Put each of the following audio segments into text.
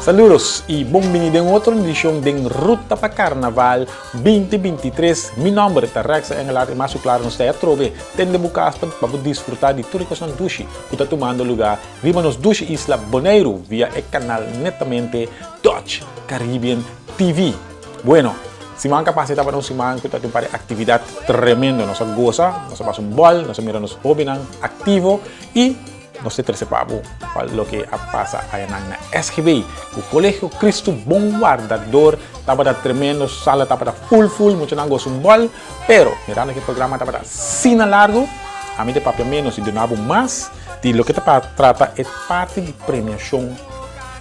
Saludos y bienvenidos en otra edición de Ruta para Carnaval 2023. Mi nombre es Rex Engelar y más claro nos está trove. Tende bucas para disfrutar de turcos en Dushi. Que está tomando lugar viva nos Dushi Isla Bonaire via el canal netamente Dutch Caribbean TV. Bueno, si man capacidad para un simán que está para actividad tremenda, nos goza, nos pasa un bol, nos mira nos hobby activo y no se tercepabu para lo que pasa allá en la SGB. El Colegio Cristo Bom Guardador estaba tremendo, sala estaba full, mucho nango un bol, pero mirando que el programa estaba sin largo, a mí de papel menos y de nuevo más, de lo que trata es parte de premiación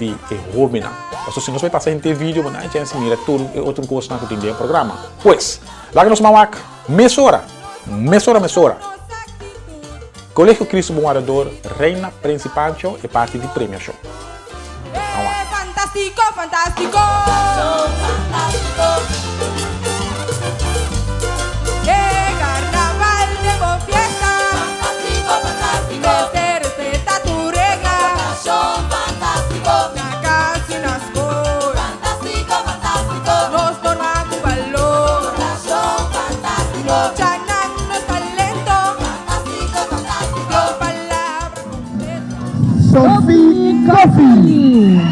de joven. Entonces, si nos va a pasar en este vídeo, bueno, hay chance mira todo otro cosa que tiene el programa. Pues, la que nos mamac, mesora. Colegio Cristo Bom Guardador, Reina Principancho e parte di premio show. Fantástico, fantástico. Carnaval de Bon Fiesta. Fantástico. Respeta tu regla. Fantástico. Una casa y una escuela. Fantástico. Nos forma tu valor. Fantástico. Sophie Coffee,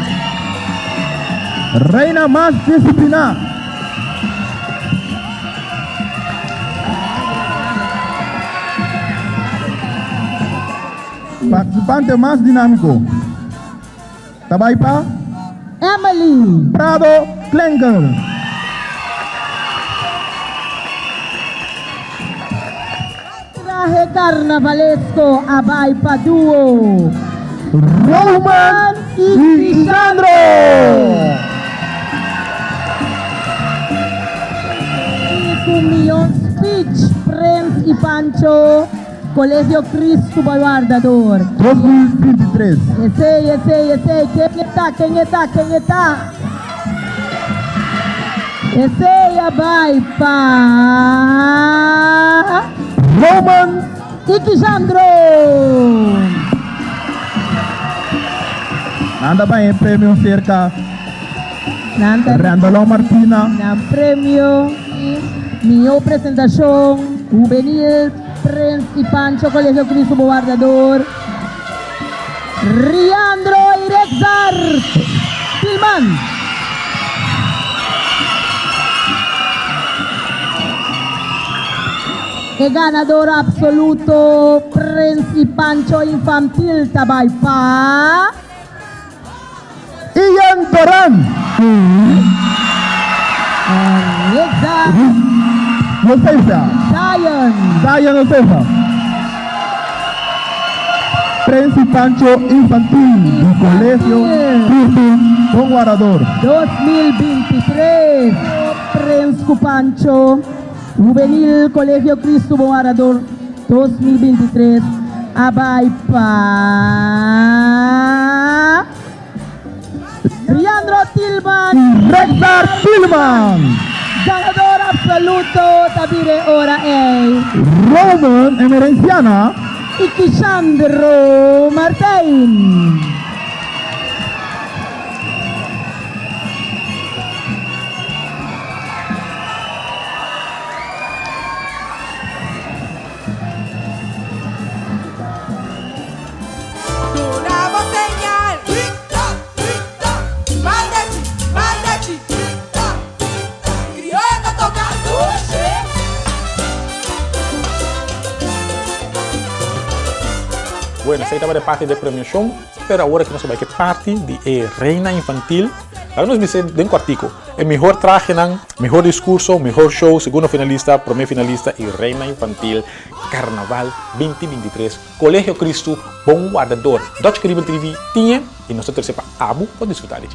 reina más disciplinada. Participante más dinámico. Tabaipa Emily Prado Klenker. Traje carnavalesco Abaipa Duo Roman y Sandro. Millón Speech, Prince y Pancho, Colegio Cristo Bom Guardador 2023. Ese, ¿quién está? Ese Abaipa Roman y Sandro. Anda pa en premio cerca. Nanda Randolph Martina. na premio mi presentación juvenil Prince y Pancho Colegio Cristo Bom Guardador Riandro Irexar Tilman. El ganador absoluto Prince y Pancho Infantil Tabaipa Ian Doran. Irexar Josefa. Zion Josefa. Prince y Pancho Infantil del Colegio Cristo Bom Guardador 2023 Prince y Pancho Juvenil Colegio Cristo Bom Guardador 2023 Abaipa Riandro Tilman Rexar Tilman. ganador absoluto tabire ora Roman Emerenciana. y Kisandro Martin. Bueno, essa estava de parte da premiação, pero agora que nós vamos que parte de Reina Infantil. Lá nos dice de um artigo, o melhor traje, melhor discurso, melhor show, segundo finalista, primeiro finalista e Reina Infantil Carnaval 2023, Colegio Cristo Bom Guardador. Dutch Caribbean TV tinha e nós terceira abo para disfrutar de.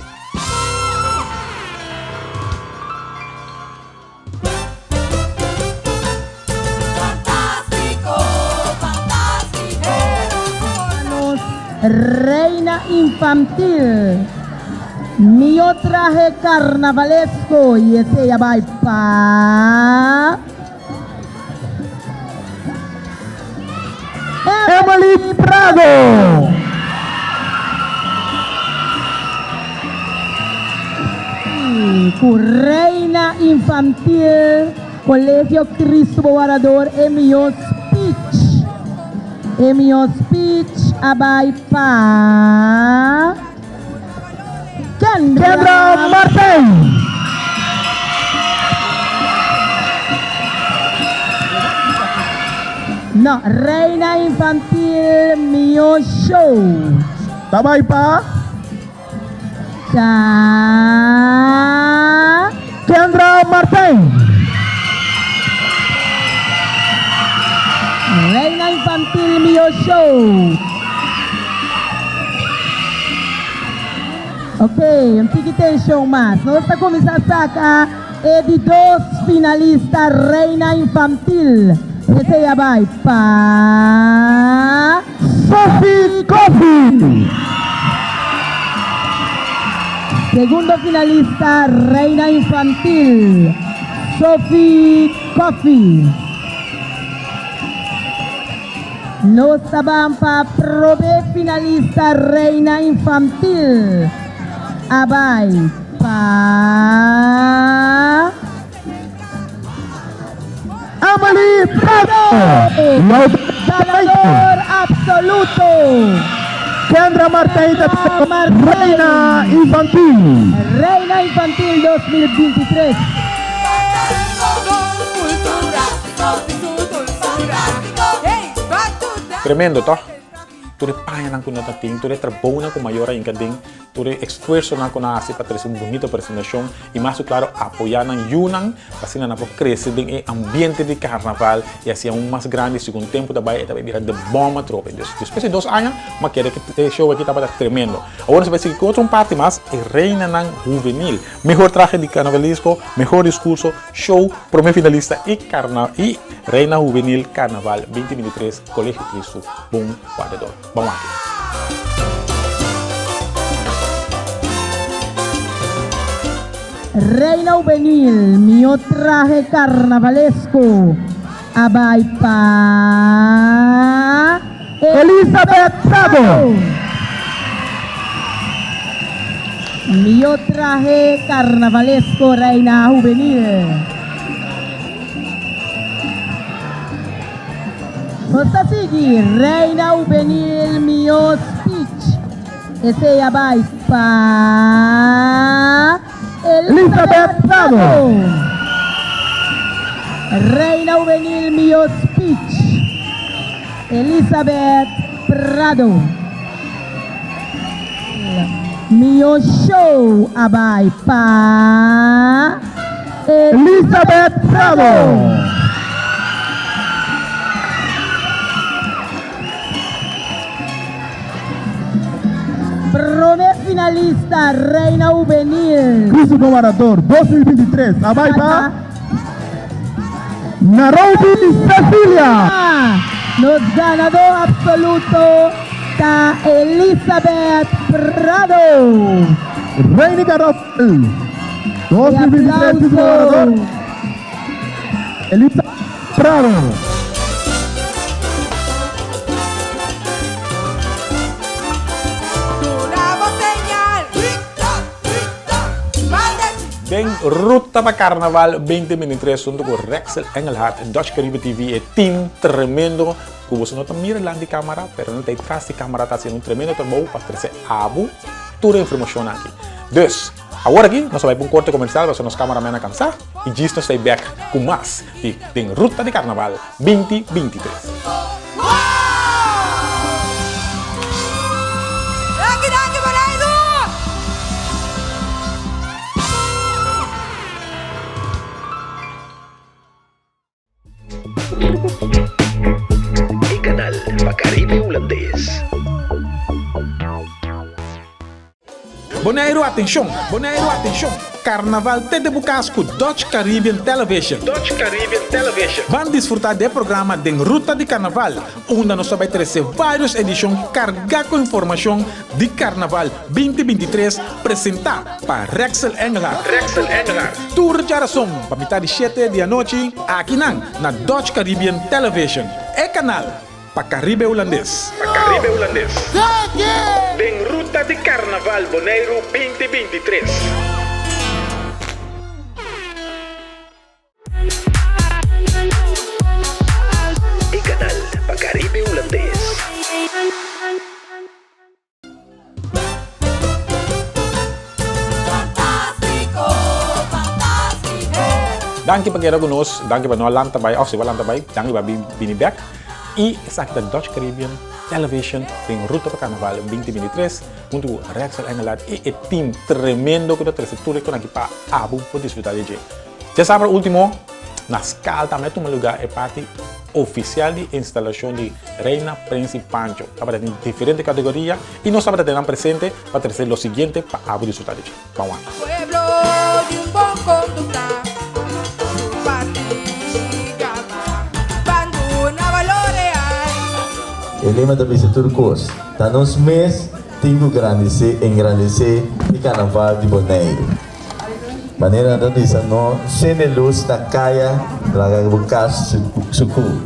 Reina Infantil, mío traje carnavalesco y ese ya va pa Emily Prado. ku Reina Infantil Colegio Cristóbal Barador Emio speech abay pa Kendra Martin. No, Reina Infantil Mio Show. Sabay pa. Sa Kendra Martin. Reina Infantil Mio Show. Okay, un tiquitensyon mas. Nos está começar a de dos finalistas Reina Infantil. Ese ya va pa Sophie Coffee. segundo finalista Reina Infantil Sophie Coffee. Nos estaban pa primer finalista Reina Infantil abay pa Amalie Prado. ganador absoluto Kendra Martin. Martin. Reina Infantil. Reina Infantil 2023. Cultura, cultura. Hey, batuta. Tremendo, toh? Tu de paia na kuna tating, tu de trabalho na com maior em cading, tu de esforço na kuna assim para trazer bonita apresentação e mais claro apoiar na Yunnan, assim na para crescer bem o ambiente de carnaval e assim mais grande segundo tempo da Bahia também vira de bomba tropa. Depois de 2 anos, mas quer que show aqui estava tremendo. Agora você vai seguir com outra parte mais e reina na juvenil, melhor traje de carnavalesco, melhor discurso, show, primeiro finalista e reina juvenil carnaval 2023 Colegio Cristo Bom Guardador. Vamos aqui. Reina Juvenil, mio traje carnavalesco. Abay pa Elizabeth Prado. Mio traje carnavalesco Reina Juvenil. Basta seguir, Reina Juvenil mio speech. Ese abay pa Elizabeth Prado. Reina Juvenil mio speech. Elizabeth Prado. Mio show abay pa Elizabeth Prado. Primer finalista Reina Juvenil. Cristóbal Barador 2023. Abay pa. Nairobi Cecilia. Nos ganador absoluto ta Elizabeth Prado. Reina Carnaval 2023. Cristóbal Barador. Elizabeth Prado. Den Ruta para Carnaval 2023 junto con Rexel Engelhardt en Dutch Caribe TV e team tremendo que você não está mirando de câmera, pero não tem atrás de câmera, está sendo tremendo trabalho para trazer abo toda a informação aqui. Dus, agora aqui, nós vamos para um corte comercial, para os cameramen a cansar e diz nós estamos back com mais de Den Ruta de Carnaval 2023. Lagi Baraido! El canal Pacaribe Holandês. Bonaire, atenção! Carnaval Tete Bucasco, Dutch Caribbean Television. Van desfrutar do programa de Ruta de Carnaval, onde nós vamos trazer várias edições carregadas com informação de Carnaval 2023, apresentar para Rexel Engelhardt. Tour de Aração, para mitad de 7 da noite, aqui na Dutch Caribbean Television. É canal Pacaribe Holandês. Den Ruta de Carnaval Bonaire 2023. Danke para quedar conosco, danke para nós lá também, ou se lá também, danke para Bini Beck. E essa aqui da Dutch Caribbean Television tem Ruta para Carnaval 2023, junto com Rexel Engelad e o time tremendo que está trazendo tudo aqui para Abu para desfrutar de gente. Já sabe, o último, na escala também tem um lugar, é parte oficial de instalação de Reina Príncipe Pancho. Para ter diferentes categorias e nós estamos tendo presente para trazer o seguinte para Abu desfrutar de gente. Vamos lá. Pueblo de un buen conducta, fatiga, banduna valorear. O lema da Missa Turcos está nos mês tem que engrandecer o Carnaval de Bonaire. Maneira da Missa não sem luz na caia lá no caso sucu.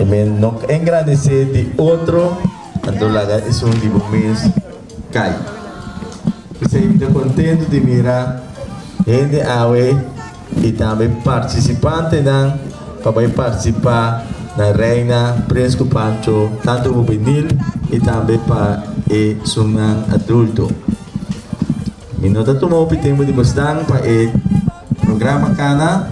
E não engrandecer de outro então lá é um tipo mês cai. Você está contente de mirar gente awe e também participante para participar na Reina Príncipe Pancho, tanto juvenil e também para o sunan adulto. Minuto tomou o tempo de mostrar para o programa Cana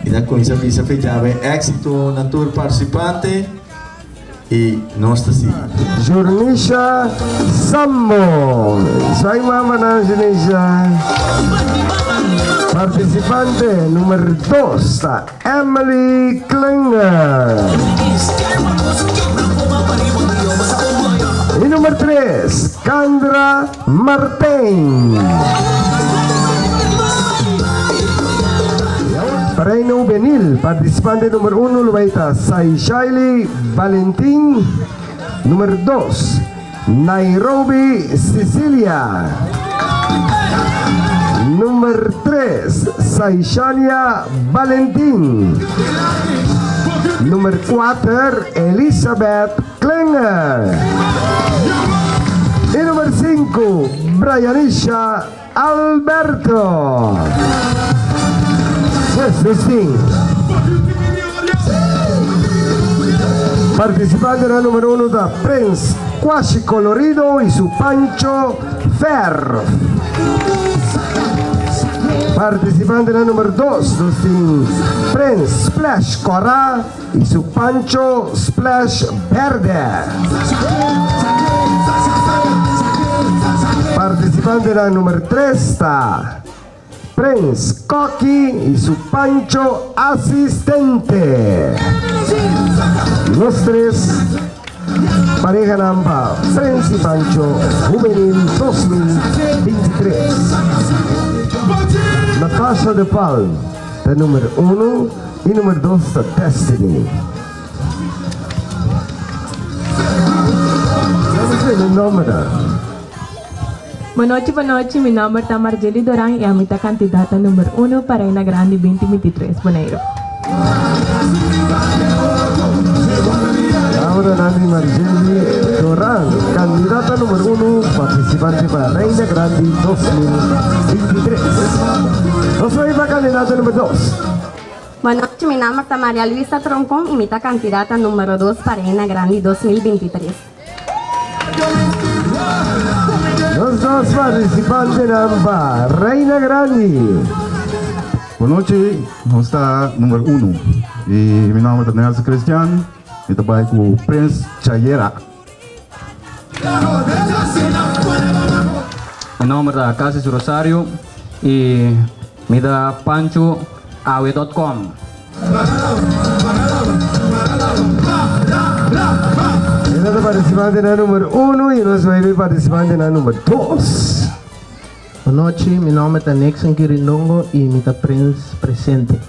e na coisa visa fechava éxito na tour participante e nós assim. Jurnisha Sammo. Soy mama na Jurnisha. Participante número 2, Emily Klinger. Y número 3, Candra Martín. Reino Juvenil, participante número 1, Lubaita Saishali Valentín. Número 2, Nairobi Sicilia. Número 3, Saishania Valentín. Número 4, Elizabeth Klinger. Y número 5, Brianisha Alberto. Participante la número 1 da Prince Quasi Colorido y su Pancho Fer. Participante la número 2 Prince Splash Cora y su Pancho Splash Verde. Participante la número 3 está Prince Coqui y su Pancho Asistente. Los tres, pareja Namba, Prince y Pancho Juvenil 2023. Natasha de Palm, de número 1 y número 2 de Destiny. ¿Qué nombre? Boa noite, meu nome é Marjeli Doran e a minha candidata número 1 para a Grande 2023, Bonaire. Ahora Nani Marjeli Doran, candidata número 1, participante para Reina Grande 2023. Yo soy la candidata número 2. Boa noite, meu nome é Maria Luisa Troncon e minha candidata número 2 para a Grande 2023. Los dos participantes Namba, Reina Grande. Boa noite, nós está número 1 e meu nome é Nelson Cristian e trabalho com o Prince Chayera. Meu nome é Cassis Rosario e me dá Pancho Awe.com. El otro participante na número 1 y nós vai ver participante na número 2. Boa noite, meu nome é Nixon Quirindongo e me dá Prince presente.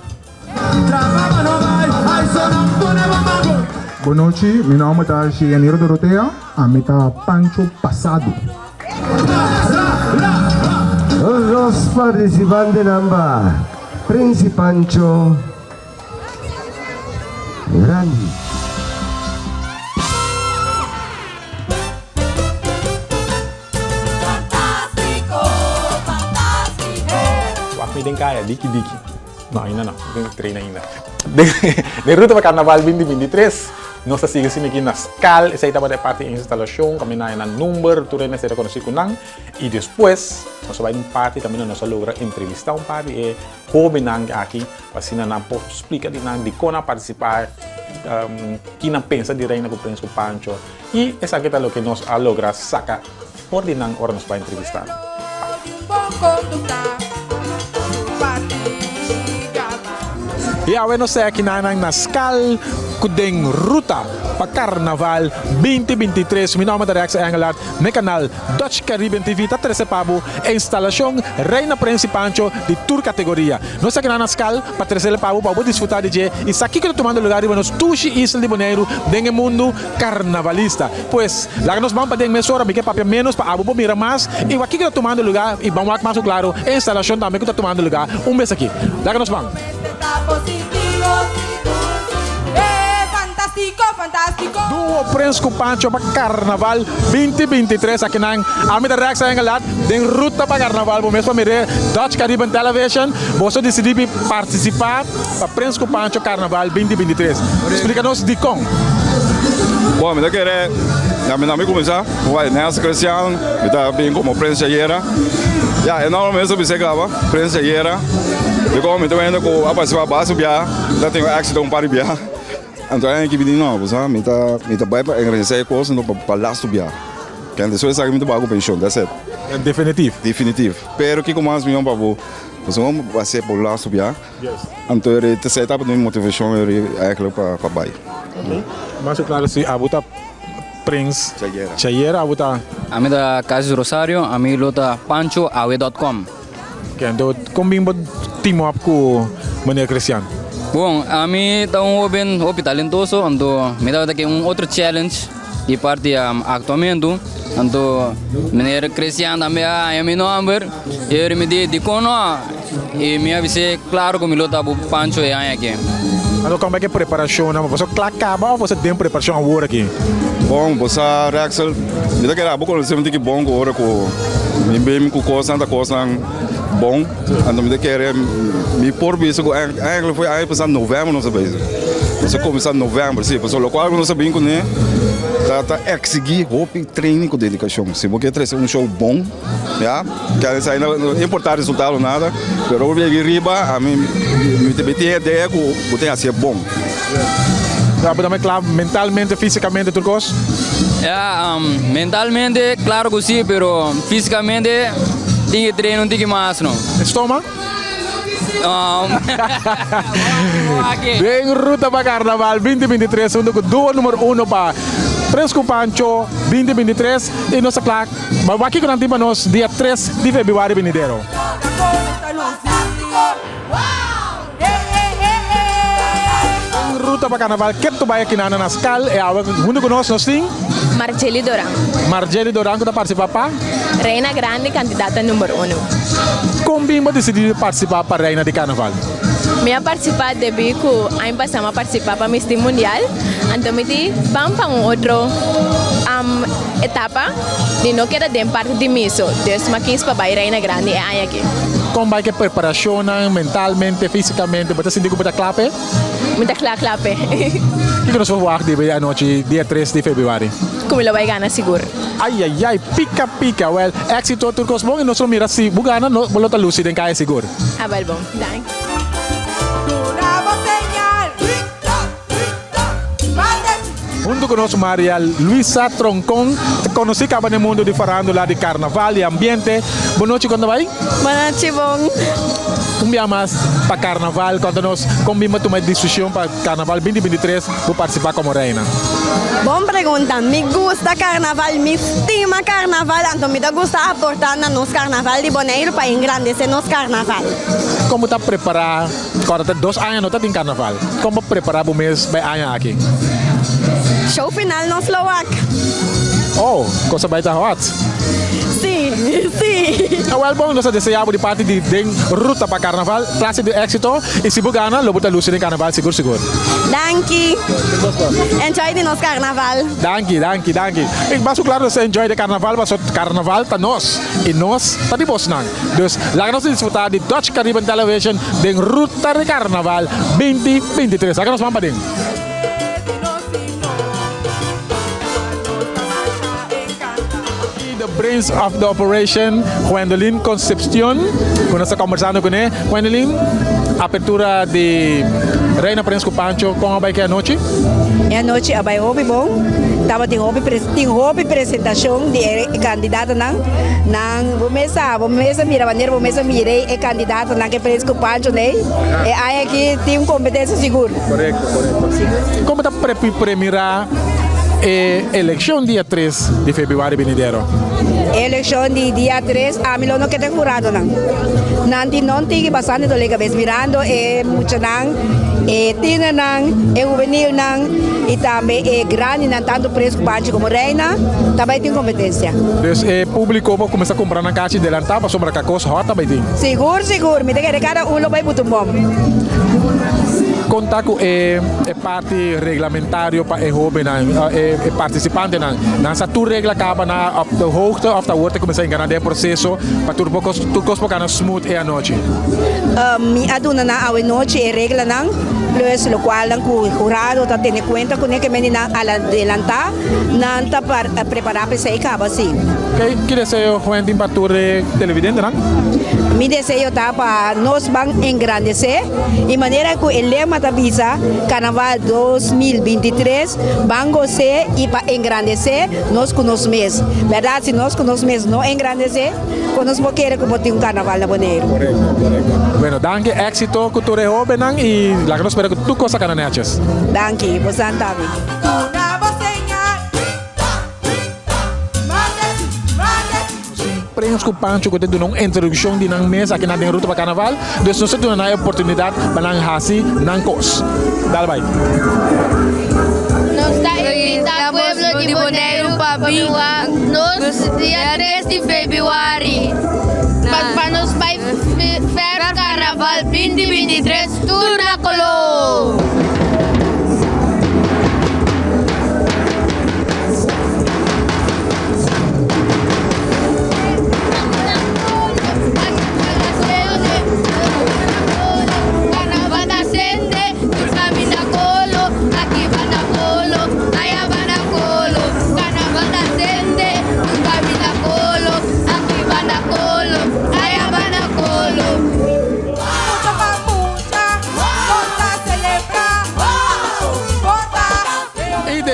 Boa noite, meu nome é Gianiro Dorotea, a me dá Pancho Passado. Los dos participantes Namba, Prince y Pancho Grande. Wag me din kaya, diki-diki. No, ainda não. Tem treino ainda. de Ruta para Carnaval 2023. Nós seguimos aqui na SCAL, essa estava de parte de instalação, caminhar na número, tudo isso será conhecido com nós. E depois, nós vamos parte também, nós vamos entrevistar parte e jovem aqui, para assim nós podemos explicar de como participar, que não pensa de Reina com o Príncipe Pancho. E essa aqui é o que nós logramos sacar por de nós, hora nós vamos entrevistar. E agora nós aqui na SCAL, kudeng Ruta para Carnaval 2023. Meu nome é Rex Engelhardt, no canal Dutch Caribbean TV. Está participando a instalação Reina Príncipe Pancho de tour categoria. Nós aqui na SCAL para participar para desfrutar de dia. E aqui que tomando lugar de nos Tuxi Isla de Bonaire no mundo carnavalista. Pois, lá nós vamos para dentro de hora, porque papel menos para abo mira mais. E aqui que tomando lugar e vamos mais claro, a instalação também que está tomando lugar. Mês aqui. Lá nós vamos. Fantástico. Duo Príncipe Pancho para Carnaval 2023 aqui na Amida Rex Engelhardt de Ruta para Carnaval. Vamos para mirar Dutch Caribbean Television. Você decidiu participar para Príncipe Pancho Carnaval 2023. Explica-nos de como. Bom, me querer, meu nome começar, vai nessa Cristiano, me tá bem como Príncipe Yera. Já, enormemente eu pensei que era Príncipe Yera. Eu como me tô indo com a participar base bia, já tenho acidente um par de bia. Então é que me diz não, você me tá vai para agradecer coisas no para last bia. Que antes eu sabia muito bago pensão, that's it. Definitivo. Definitivo. Pero que como mais milhão para você vamos passer por last bia. Então é terceira etapa de motivação é aquilo para vai. Mas claro se abuta Prince Chayera abuta. A mim da Casa Rosário, a mim luta panchoawe.com. Que então como bem team up com Maria Cristiano. Bom, a mim está jovem talentoso, então me dá aqui outro challenge de parte atualmente, então Maria Cristiano também é meu nome, e me diz de como e me avise claro como luta para Pancho e aqui. Então como é que é preparação? Você acaba ou você tem preparação agora aqui? Bom, você Rexel, me dá que era pouco você tem que bom agora com me bem com coisa bom, então me dá que era me por isso que foi aí passando novembro não sabia. Você começar em novembro, sim, pessoal, o qual não sabia que né, tá exigir roupa e treino com dedicação. Se você trazer show bom, já, que ainda importar resultado nada, mas eu vim riba, a mim me tem ideia que você tem a ser bom. Sabe também claro, mentalmente, fisicamente, tudo coisa? Mentalmente, claro que sim, mas fisicamente tem que treinar, não tem que mais, não. Estômago? Bem Ruta para Carnaval 2023, segundo duo número 1 para Príncipe Pancho 2023 e nossa claque. Mas aqui que nós temos dia 3 de fevereiro venidero. Ruta para Carnaval, que tu vai aqui na SCAL e agora junto conosco nós temos Margeli Doran. Margeli Doran que está participando para Reina Grande, candidata número 1. Como bem decidiu participar para Reina de Carnaval? Me participar de bico, aí passamos a participar para Miss Mundial, então me di vamos para outra etapa e não quero de parte de miso, desde uma 15 para Reina Grande é aí aqui. Como vai que preparação mentalmente, fisicamente, você sente que você clape? Muita clape. O que nós vamos ver a noite, dia 3 de fevereiro? Como ele vai ganhar seguro. Ai, pica. Well, éxito turcos bom e nós vamos mirar se bugana, não bolota lúcido em caia seguro. Bom, thank. Junto conosco Maria Luisa Troncon, conhecida no mundo de farándula de carnaval e ambiente. Boa noite, quando vai? Boa noite, bom. Um dia mais para carnaval, quando nós combinamos uma discussão para carnaval 2023, vou participar como reina. Bom pergunta, me gusta carnaval, me estima carnaval, então me gusta aportar na nosso carnaval de Bonaire para engrandecer nosso carnaval. Como está preparado? Agora tem 2 anos não está em carnaval. Como preparar para o mês de ano aqui? Show final no Slovak. Oh, coisa vai estar hot? Sim. Sí. Well, bom, nós desejamos de parte de Deng Ruta para Carnaval, classe de éxito e se bugana, lo botar luz em Carnaval, seguro. Danke. Enjoy de nos carnaval. Danke. Ik was ook klaar dat ze enjoy de carnaval, was het carnaval ta nos. E nós tá de Bosnang. Dus laten we desfrutar de Dutch Caribbean Television, de Ruta de Carnaval 2023. Laten we ons ding. The brains of the operation, Gwendolyn Concepcion. Kung nasa conversando ko niya, Gwendolyn, apertura de Reina Prensco Pancho, kung abay kaya noche? É a noite abay hobby bom. Tava tem hobby apresentação de candidato nang bomesa mira maneira bomesa mirei é candidato nang que Prensco Pancho né? É aí que tem competência seguro. Correto. Como tá premirar eleição dia 3 de fevereiro venidero? Eleição de dia 3, a mim não quer ter jurado não. Nanti não tem bastante do lega vez mirando muito não, tina não, juvenil não e também grande não tanto Prensco Pancho como Reina, também tem competência. Dus público vai começar a comprar na caixa de lantar para sobrar cacos hota vai ter. Seguro, me tem que cada um vai botar bom. Contato é parte regulamentário para jovem participante não sa tu regla acaba na op de hoogte of da wordt começar a enganar de processo para tu cos para smooth a noite. Mi aduna na a noite é regla não plus lo qual ang jurado tá tendo conta com que menina adelantar não tá para preparar para sair acaba assim. Okay, que desejo Juan para tu televidente não? Mi desejo tá para nós vamos engrandecer e maneira que o lema da visa Carnaval 2023 vamos ser e para engrandecer nós com nós mesmos. Verdade, se nós com nós mesmos não engrandecer, nós não queremos que bote Carnaval na Bonaire. Correto. Bueno, danke, éxito com tu jovem e lá que nós espero que tu cosa cananechas. Danke, você sabe. Prensco Pancho que tem uma introdução de nang mesa aqui na Ruta para Carnaval, dus nós temos uma oportunidade para nang hasi nang cos. Dale vai. Nos está invitado pueblo de Bonaire para vivar nos dia 3 de fevereiro. Para nos vai fer Carnaval 2023 turna colo.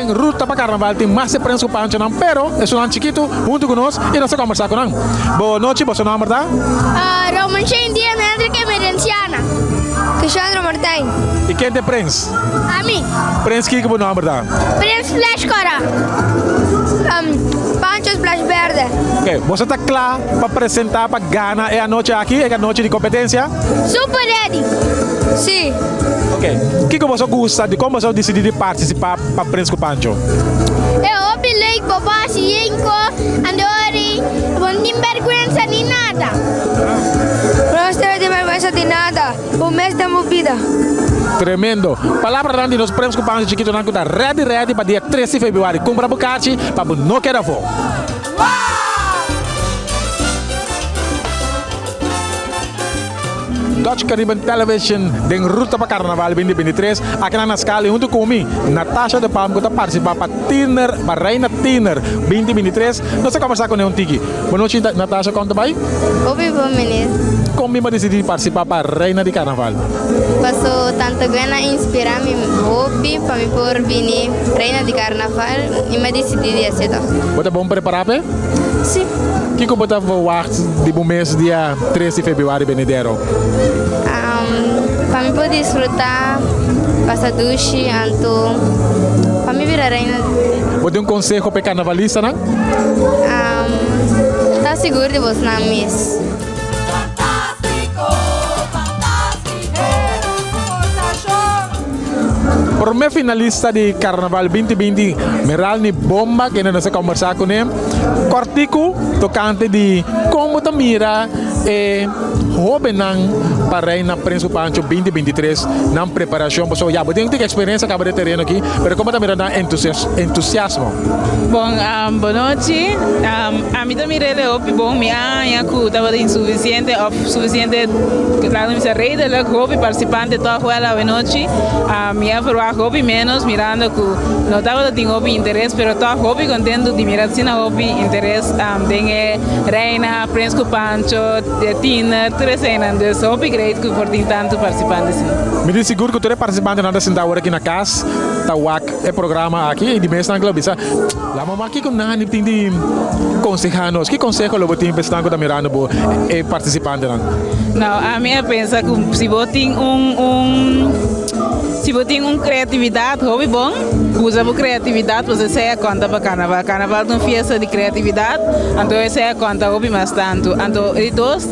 Ruta para Carnaval tem mais Prensco Pancho não, pero é um chiquito junto conosco e nós vamos conversar com ele. Boa noite, você nome tá? Roman Shane Diana Enrique Merenciana. Cassandra Martin. E quem é Prens? A mim. Prens que o nome tá? Prens Flash Cora. Pancho Splash Verde. Ok, você está claro para apresentar para Ghana é a noite aqui, é a noite de competência? Super ready. Sim. Ok, o que você gosta de como você decidiu participar para Prensco Pancho? Eu opilei papá cinco, andori, não tem vergonha nem nada. Não tem vergonha de nada, o mês da movida. Tremendo. Palavra de nos Prensco Pancho chiquito não está ready para dia 13 de fevereiro. Compra bucati para não querer voo. Dutch Caribbean Television den Ruta para Carnaval 2023 aqui na escala junto comigo Natasha de Palma que está participando para Reina Tiner 2023 nós vamos conversar com ela um tiki. Boa noite Natasha, conta bem? Obi bom menino. Como me decidi participar para Reina de Carnaval? Passou tanto gana inspirar me hobby para me por vir Reina de Carnaval e me decidi de aceitar. Você é bom preparado? Sim. O que você vai de bom mês dia 13 de fevereiro venidero? Para me poder desfrutar, passar duche, então para me virar reina. Você tem um conselho para carnavalista, não? Tá seguro de você na mês. primeiro finalista de Carnaval 2020, Meralni Bomba, que nós vamos conversar com ele. Cortico, tocante de como tu mira jovem para Reina Prince Pancho 2023 na preparação. So, já, você tem experiência acaba de terreno aqui, mas como tu mira na entusiasmo? Bom, boa noite. A mim também é bom, minha estava insuficiente, claro, me serei de hobby participante toda a noite. Minha forma hobby menos mirando que não estava tendo hobby interesse, mas todo hobby contento de mirar se na hobby interesse tem Reina, Prince Pancho, Tina, três cenas, hobby great que por tanto participantes. Me diz seguro que tu é participante nada sentar aqui na casa, tá o programa aqui de mês na clube, bisa. Lá mama aqui com nani tem de consejanos, que consejo lo botin pestango da mirando bo é participante não? Não, a minha pensa que se botin se você tem criatividade, hobby bom, usa a criatividade para você conta para Carnaval. Carnaval é uma festa de criatividade, então você conta hobby bastante. Então, e dois,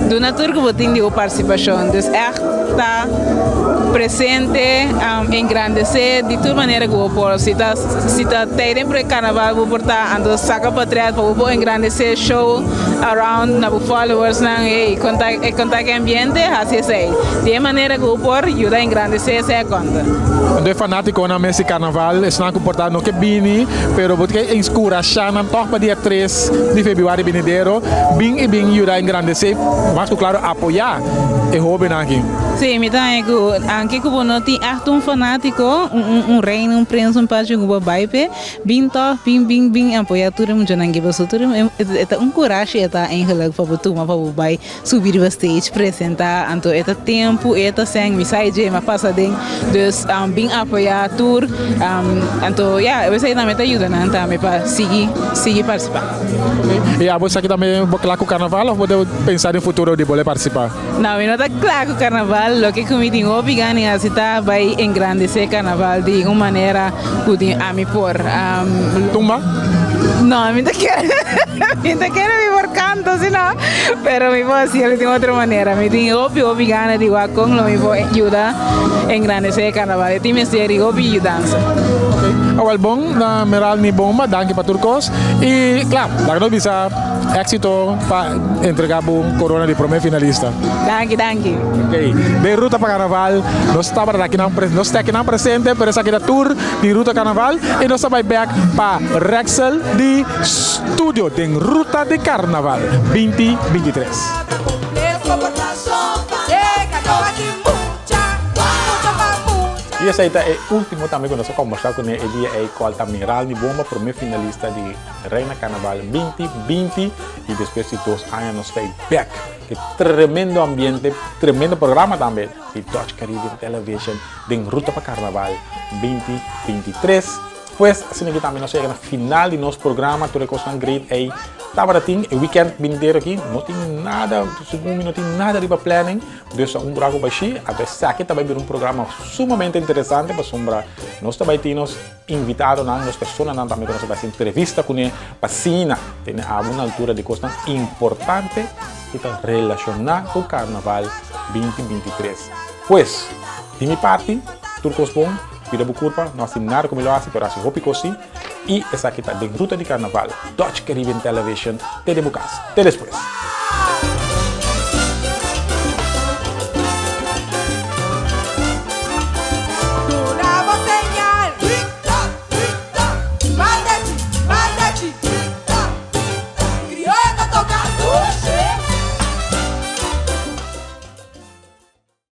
do natura que você tem de participação, então está presente, engrandecer de toda maneira que você pode. Se está tendo para Carnaval, você pode estar, então saca para trás, para você engrandecer show around, na followers, e contar com o ambiente, assim sei. De maneira que você pode ajudar a engrandecer essa conta. Então é fanático na Messi Carnaval, é não comportado no que bini, pero porque é inspiração na torpa dia 3 de fevereiro venidero, bem ajudar a engrandecer, mas claro apoiar é hobby aqui. Sim, me dá anche que não tem um fanático, reino, um príncipe, um pacho, um baipe, bem apoiar tudo muito nangue você tudo é coragem é engelak para tu mas para vai subir o stage apresentar então é tempo é sem mensagem mas passa den dus bem apoiar tour então eu sei também ajuda né também para seguir participar. E a você aqui também claro com o Carnaval ou pode pensar em futuro de poder participar? Não, eu não tá claro com o Carnaval, o que eu tenho obrigado a citar vai engrandecer o Carnaval de uma maneira que a me por. Tumba? No, me te quiero mi por canto, si no, pero me puedo hacerlo de otra manera. Me tengo obvio ganas de igual con lo me puedo ayudar a engrandecer el carnaval. De ti me estoy obvio ayudanza. Awal bom na Meralni Bomba, danke para Turcos. E claro, dagno bisa éxito para entregar o corona de primeiro finalista. Danke. Ok, de Ruta para Carnaval, nós estamos aqui não presente, pero essa aqui é tour de Ruta Carnaval e nós estamos back para Rexel de Studio de Ruta de Carnaval 2023. E essa aí é o último também que nós vamos conversar com ele, é qual está Meralni Bomba, primeiro finalista de Reina Carnaval 2020 e depois de 2 anos nós estamos back. Que tremendo ambiente, tremendo programa também de Dutch Caribbean Television de Ruta para Carnaval 2023. Pues, assim que também nós chegamos na final de nosso programa, tudo que é great aí. Estava assim, o weekend vindeiro aqui, não tem nada, não tem nada de planning, deixa buraco baixo, até aqui também vir programa sumamente interessante, para sombra, nós também temos invitado nas pessoas também que nós vamos entrevista com ele, para tem uma altura de coisa importante que está relacionada com o Carnaval 2023. Pues, de minha parte, Turcos bom. Pida bukurpa, não assim nada como ele faz, pero assim hopi cosi. E essa aqui está de Ruta de Carnaval, Dutch Caribbean Television, te debucas, te depois.